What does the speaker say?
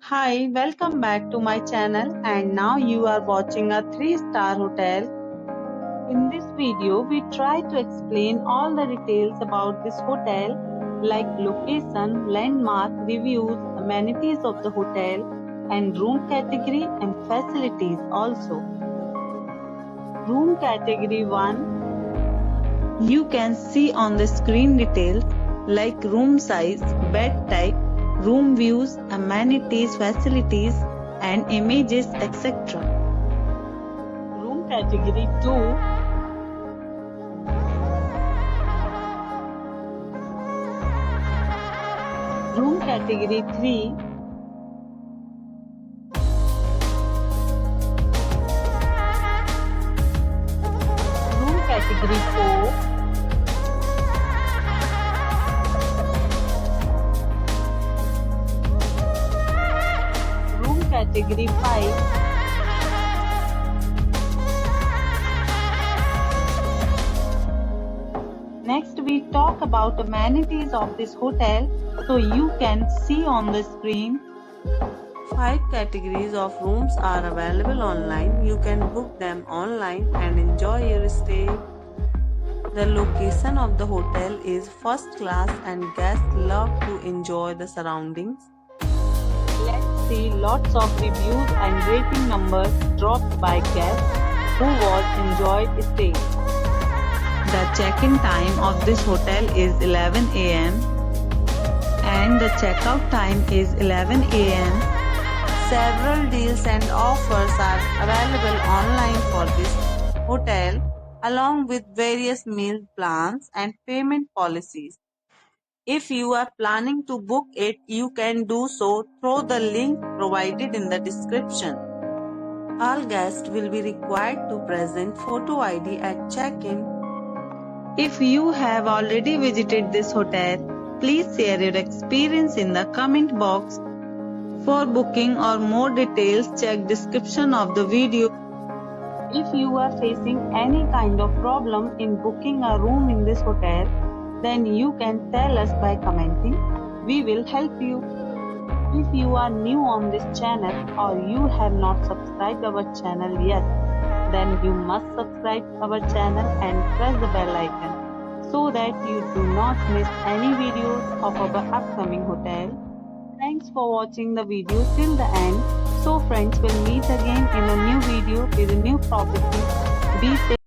Hi, welcome back to my channel, and now you are watching a 3-star hotel. In this video, we try to explain all the details about this hotel like location, landmark, reviews, amenities of the hotel, and room category and facilities also. Room category 1. You can see on the screen details like room size, bed type, room views, amenities, facilities, and images, etc. Room category 2. Room category 3. Room category 4. Category 5. Next we talk about amenities of this hotel, so you can see on the screen. 5 categories of rooms are available online. You can book them online and enjoy your stay. The location of the hotel is first class and guests love to enjoy the surroundings. Let's see lots of reviews and rating numbers dropped by guests who was enjoyed stay. The check-in time of this hotel is 11 am and the check-out time is 11 am. Several deals and offers are available online for this hotel along with various meal plans and payment policies. If you are planning to book it, you can do so through the link provided in the description. All guests will be required to present photo ID at check-in. If you have already visited this hotel, please share your experience in the comment box. For booking or more details, check description of the video. If you are facing any kind of problem in booking a room in this hotel, then you can tell us by commenting. We will help you. If you are new on this channel or you have not subscribed our channel yet, then you must subscribe our channel and press the bell icon so that you do not miss any videos of our upcoming hotel. Thanks for watching the video till the end. So friends, will meet again in a new video with a new property. Be safe.